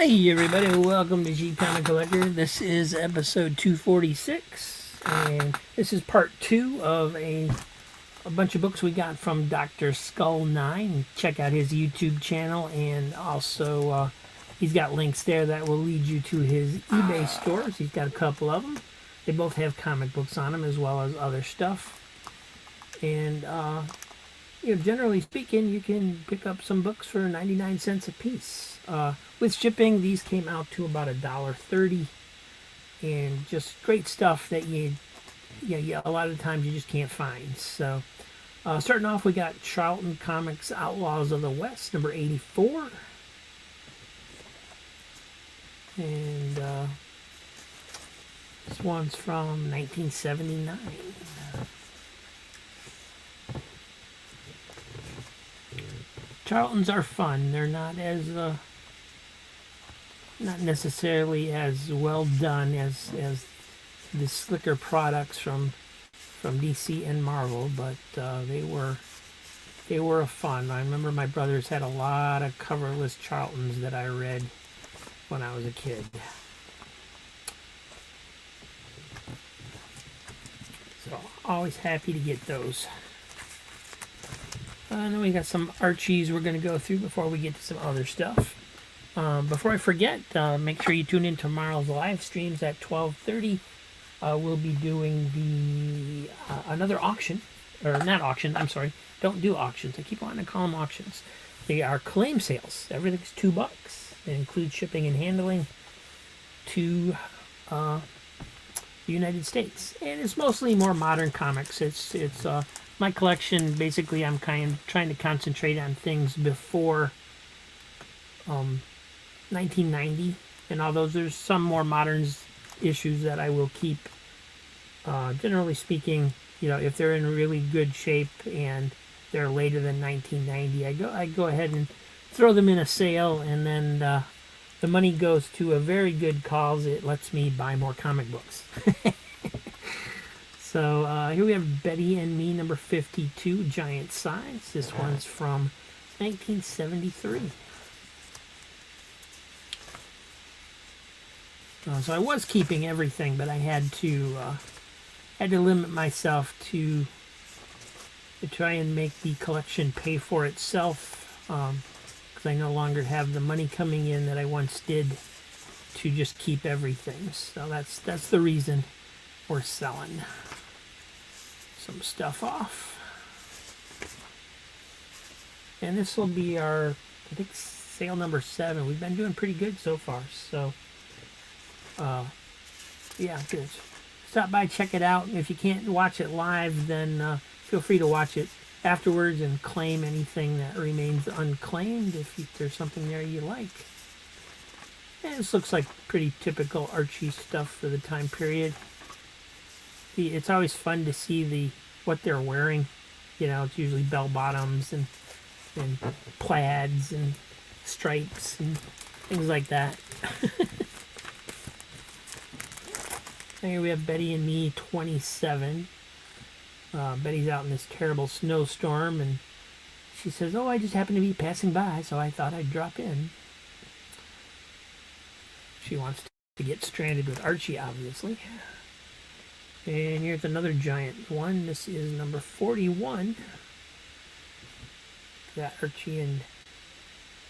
Hi everybody, welcome to G Comic Collector. This is episode 246, and this is part 2 of a bunch of books we got from DrSkull9. Check out his YouTube channel, and also he's got links there that will lead you to his eBay stores. He's got a couple of them. They both have comic books on them as well as other stuff. And generally speaking, you can pick up some books for 99 cents a piece. With shipping, these came out to about $1.30, and just great stuff that a lot of times you just can't find. So, starting off, we got Charlton Comics Outlaws of the West, number 84. And this one's from 1979. Charltons are fun. They're not as not necessarily as well done as the slicker products from DC and Marvel, but they were a fun. I remember my brothers had a lot of coverless Charltons that I read when I was a kid. So always happy to get those. And then we got some Archies we're going to go through before we get to some other stuff. Before I forget, make sure you tune in tomorrow's live streams at 12:30. We'll be doing the another auction, or not auction. I'm sorry, don't do auctions. I keep wanting to call them auctions. They are claim sales. Everything's $2. It includes shipping and handling to the United States, and it's mostly more modern comics. It's my collection. Basically, I'm trying to concentrate on things before 1990, and although there's some more modern issues that I will keep, generally speaking, if they're in really good shape and they're later than 1990, I go ahead and throw them in a sale, and then the money goes to a very good cause. It lets me buy more comic books. So here we have Betty and Me, number 52, giant size. This one's from 1973. So I was keeping everything, but I had to limit myself to try and make the collection pay for itself, because I no longer have the money coming in that I once did to just keep everything. So that's the reason we're selling some stuff off. And this will be our, I think, sale number 7. We've been doing pretty good so far. So, yeah, good. Stop by, check it out. If you can't watch it live, then feel free to watch it afterwards and claim anything that remains unclaimed if there's something there you like. And this looks like pretty typical Archie stuff for the time period. It's always fun to see what they're wearing. It's usually bell bottoms and plaids and stripes and things like that. Here we have Betty and Me, 27. Betty's out in this terrible snowstorm, and she says, "Oh, I just happened to be passing by, so I thought I'd drop in." She wants to get stranded with Archie, obviously. And here's another giant one. This is number 41. Got Archie and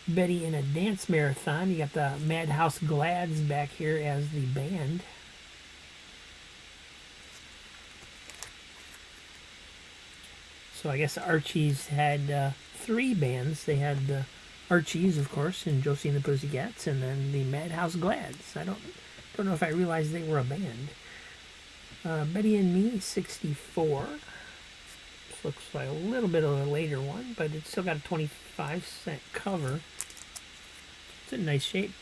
Betty in a dance marathon. You got the Madhouse Glads back here as the band. So I guess Archie's had 3 bands. They had the Archies, of course, and Josie and the Pussycats, and then the Madhouse Glads. I don't know if I realized they were a band. Betty and Me, 64. This looks like a little bit of a later one, but it's still got a 25-cent cover. It's in nice shape.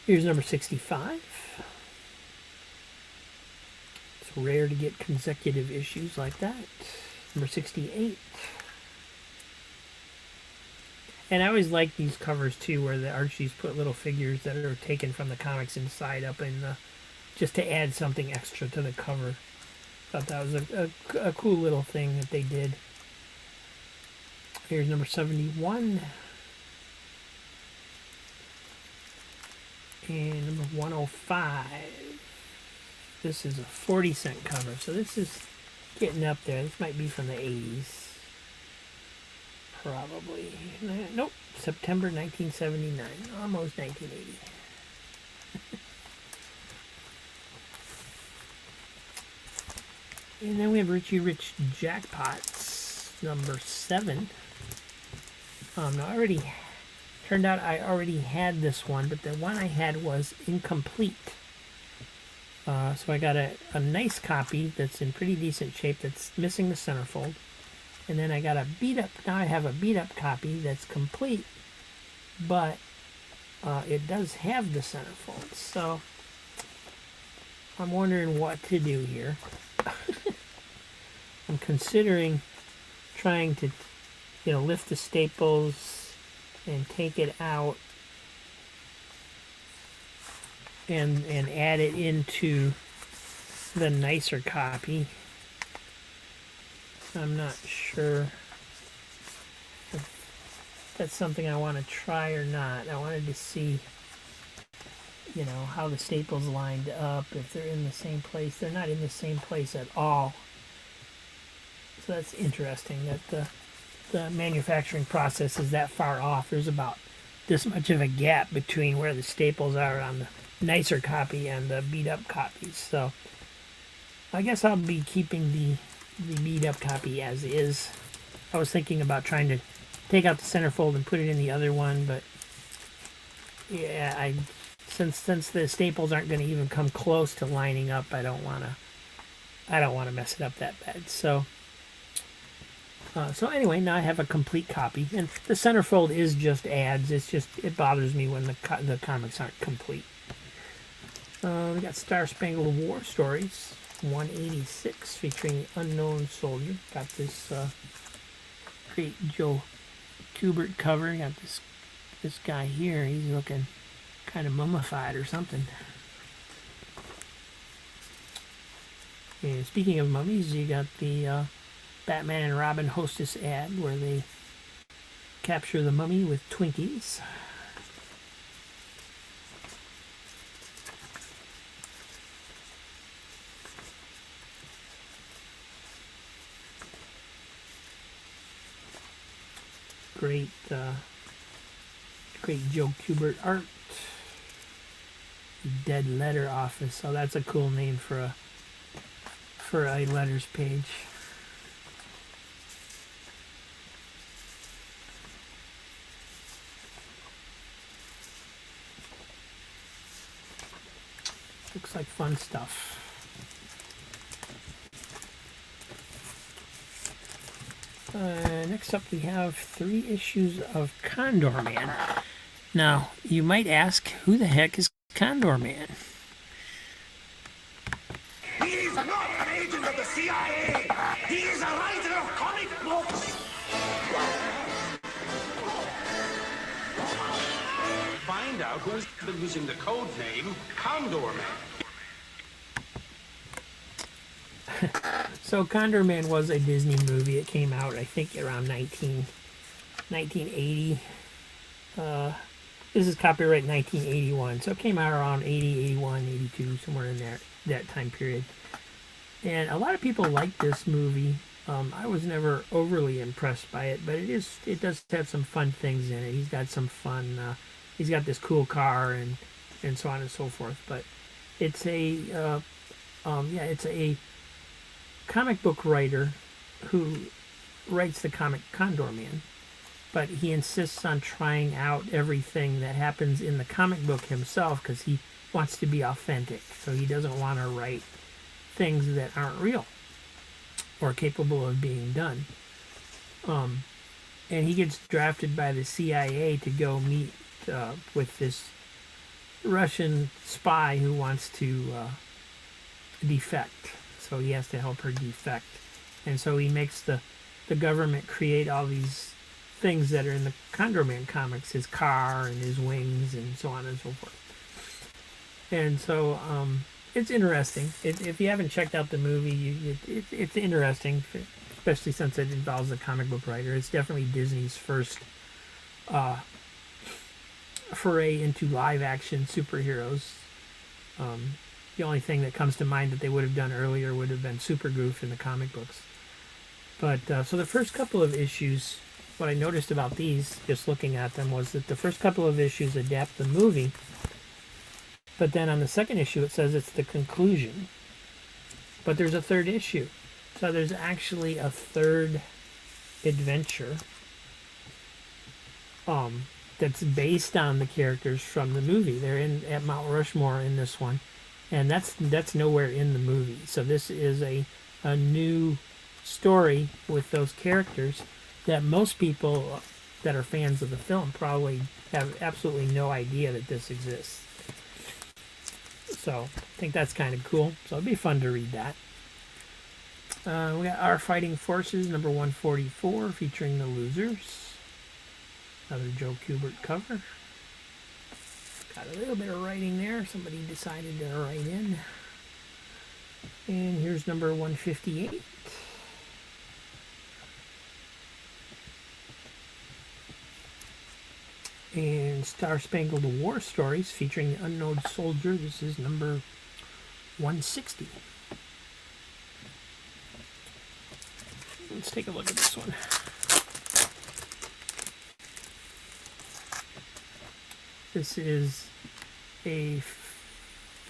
Here's number 65. It's rare to get consecutive issues like that. Number 68. And I always like these covers too, where the Archies put little figures that are taken from the comics inside up in the, just to add something extra to the cover. Thought that was a cool little thing that they did. Here's number 71. And number 105. This is a 40-cent cover, so this is getting up there. This might be from the 80s. Probably. Nope. September 1979. Almost 1980. And then we have Richie Rich Jackpots, number 7. Now turned out I already had this one, but the one I had was incomplete. So I got a nice copy that's in pretty decent shape that's missing the centerfold. And then I got a now I have a beat up copy that's complete, but it does have the centerfold. So I'm wondering what to do here. I'm considering trying to, lift the staples and take it out and add it into the nicer copy. I'm not sure if that's something I want to try or not. I wanted to see, how the staples lined up, if they're in the same place. They're not in the same place at all. So that's interesting that the manufacturing process is that far off. There's about this much of a gap between where the staples are on the nicer copy and the beat up copies. So I guess I'll be keeping the beat up copy as is. I was thinking about trying to take out the centerfold and put it in the other one, but yeah, since the staples aren't going to even come close to lining up, I don't want to mess it up that bad. So anyway, now I have a complete copy, and the centerfold is just ads. It bothers me when the comics aren't complete. We got Star Spangled War Stories, 186, featuring the Unknown Soldier. Got this great Joe Kubert cover. Got this guy here. He's looking kind of mummified or something. And speaking of mummies, you got the Batman and Robin Hostess ad where they capture the mummy with Twinkies. Great Joe Kubert art. Dead Letter Office. So that's a cool name for a letters page. Looks like fun stuff. Next up we have 3 issues of Condor Man. Now, you might ask, who the heck is Condor Man? He's not an agent of the CIA! He is a writer of comic books! Find out who's been using the code name Condor Man. So Condor Man was a Disney movie. It came out, I think, around 1980. This is copyright 1981, so it came out around 80, 81, 82, somewhere in there, that time period. And a lot of people like this movie. I was never overly impressed by it, but it does have some fun things in it. He's got some fun. He's got this cool car and so on and so forth. But it's a comic book writer who writes the comic Condor Man, but he insists on trying out everything that happens in the comic book himself because he wants to be authentic. So he doesn't want to write things that aren't real or capable of being done. And he gets drafted by the CIA to go meet with this Russian spy who wants to defect. So he has to help her defect. And so he makes the government create all these things that are in the Condor Man comics, his car and his wings and so on and so forth. And so it's interesting. If you haven't checked out the movie, it's interesting, especially since it involves a comic book writer. It's definitely Disney's first foray into live action superheroes. The only thing that comes to mind that they would have done earlier would have been Supergoof in the comic books. But so the first couple of issues, what I noticed about these, just looking at them, was that the first couple of issues adapt the movie, but then on the second issue it says it's the conclusion. But there's a third issue. So there's actually a third adventure that's based on the characters from the movie. They're at Mount Rushmore in this one. And that's nowhere in the movie. So this is a new story with those characters that most people that are fans of the film probably have absolutely no idea that this exists. So I think that's kind of cool. So it'd be fun to read that. We got Our Fighting Forces, number 144, featuring the Losers. Another Joe Kubert cover. Got a little bit of writing there. Somebody decided to write in. And here's number 158. And Star Spangled War Stories featuring the Unknown Soldier. This is number 160. Let's take a look at this one. This is a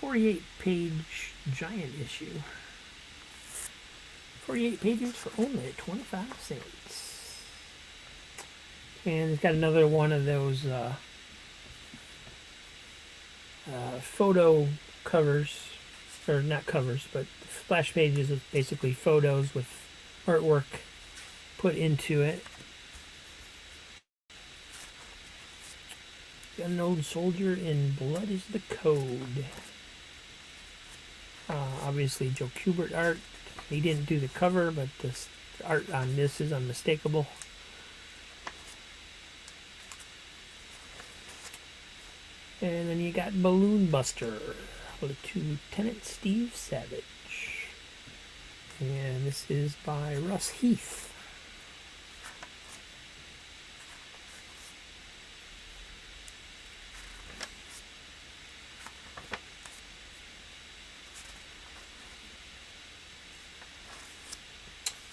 48-page giant issue. 48 pages for only 25 cents. And it's got another one of those photo covers, or not covers, but splash pages is basically photos with artwork put into it. The Unknown Soldier in Blood is the Code. Obviously Joe Kubert art. He didn't do the cover, but the art on this is unmistakable. And then you got Balloon Buster with Lieutenant Steve Savage. And this is by Russ Heath.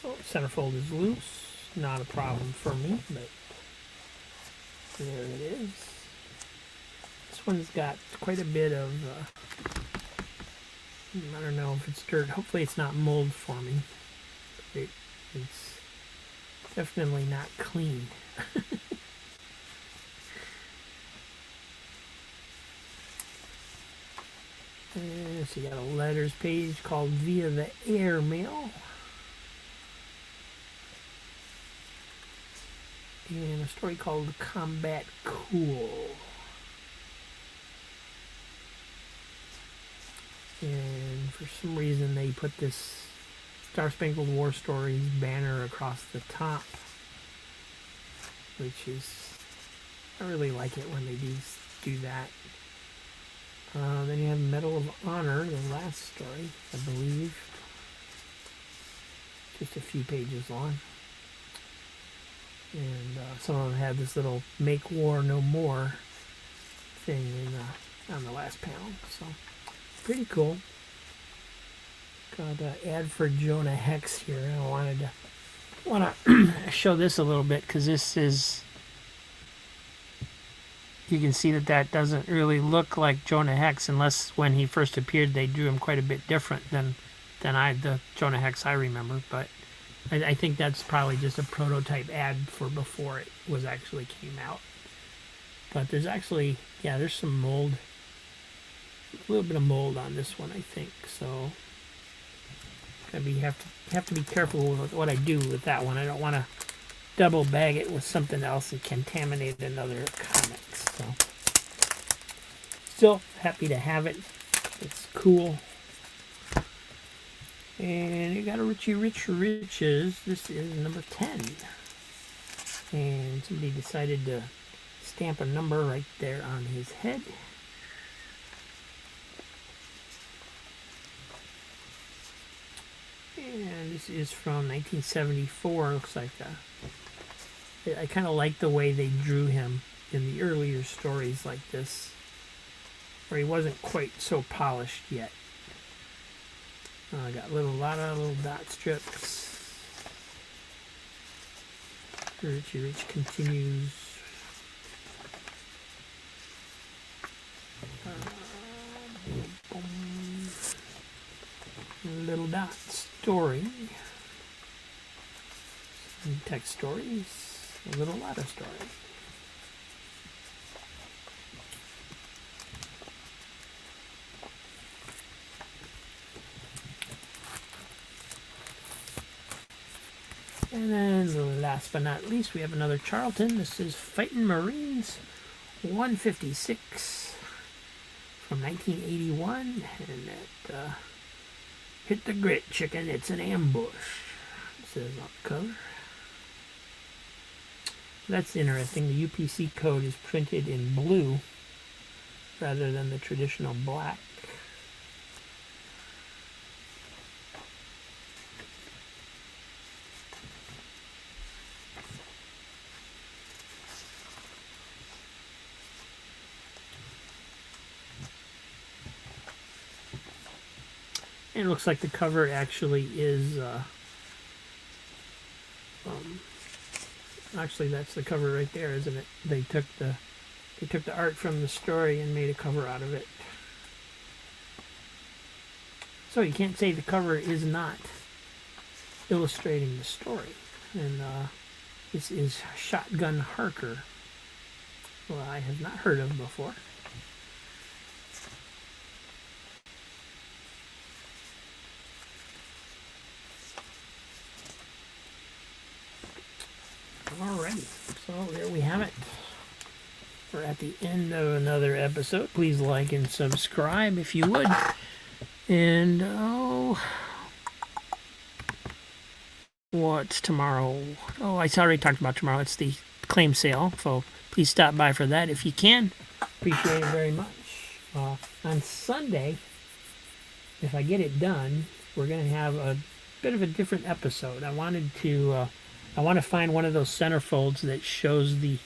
Oh, centerfold is loose. Not a problem for me, but there it is. This one's got quite a bit of, I don't know if it's dirt. Hopefully it's not mold forming. It's definitely not clean. And so you got a letters page called Via the Airmail. And a story called Combat Cool. And for some reason they put this Star Spangled War Stories banner across the top, which is, I really like it when they do that. Then you have Medal of Honor, the last story, I believe. Just a few pages long. And some of them had this little Make War No More thing on the last panel. So, pretty cool. Got an ad for Jonah Hex here. I want to show this a little bit because this is, you can see that doesn't really look like Jonah Hex, unless when he first appeared they drew him quite a bit different than the Jonah Hex I remember. But I think that's probably just a prototype ad for before it was actually came out. But there's actually, yeah, there's some mold, a little bit of mold on this one, I think. So have to be careful with what I do with that one. I don't want to double bag it with something else and contaminate another comic. So still happy to have it. It's cool. And you got a Richie Rich Riches. This is number 10. And somebody decided to stamp a number right there on his head. And this is from 1974. Looks like I kind of like the way they drew him in the earlier stories like this, where he wasn't quite so polished yet. I got a lot of little dot strips. Richie Rich continues. Little dot story. Some text stories. A little lot of story. And then last but not least, we have another Charlton. This is Fightin' Marines 156 from 1981. And that hit the grit, chicken. It's an ambush. It says on the cover. That's interesting. The UPC code is printed in blue rather than the traditional black. And it looks like the cover actually is, actually that's the cover right there, isn't it? They took the art from the story and made a cover out of it. So you can't say the cover is not illustrating the story. And this is Shotgun Harker, who I have not heard of before. Alrighty, so there we have it. We're at the end of another episode. Please like and subscribe if you would. And, what's tomorrow? Oh, I already talked about tomorrow. It's the claim sale, so please stop by for that if you can. Appreciate it very much. On Sunday, if I get it done, we're going to have a bit of a different episode. I want to find one of those centerfolds that shows the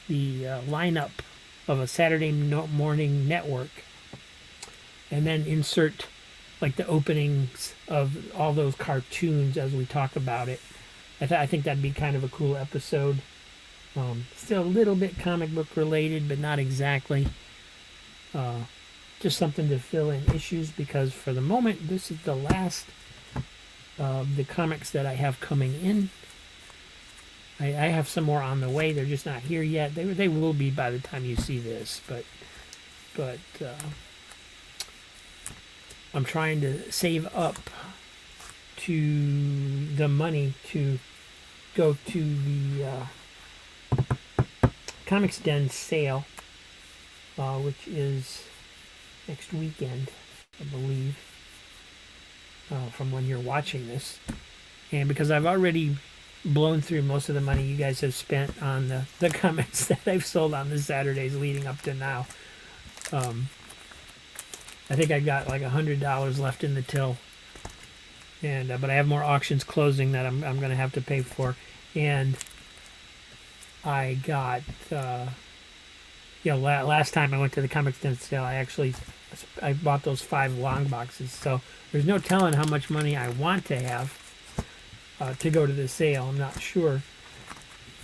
lineup of a Saturday morning network, and then insert like the openings of all those cartoons as we talk about it. I think that'd be kind of a cool episode. Still a little bit comic book related, but not exactly. Just something to fill in issues, because for the moment this is the last of the comics that I have coming in. I have some more on the way. They're just not here yet. They will be by the time you see this, but I'm trying to save up to the money to go to the Comics Den sale, which is next weekend, I believe, from when you're watching this. And because I've already blown through most of the money you guys have spent on the comics that I've sold on the Saturdays leading up to now. I think I got like $100 left in the till, and but I have more auctions closing that I'm going to have to pay for. And I got last time I went to the Comics Den sale, I bought those 5 long boxes. So there's no telling how much money I want to have to go to the sale. I'm not sure.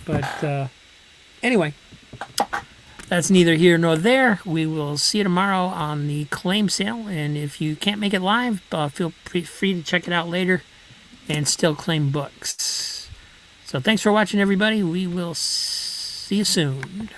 But anyway, that's neither here nor there. We will see you tomorrow on the claim sale. And if you can't make it live, feel free to check it out later and still claim books. So thanks for watching, everybody. We will see you soon.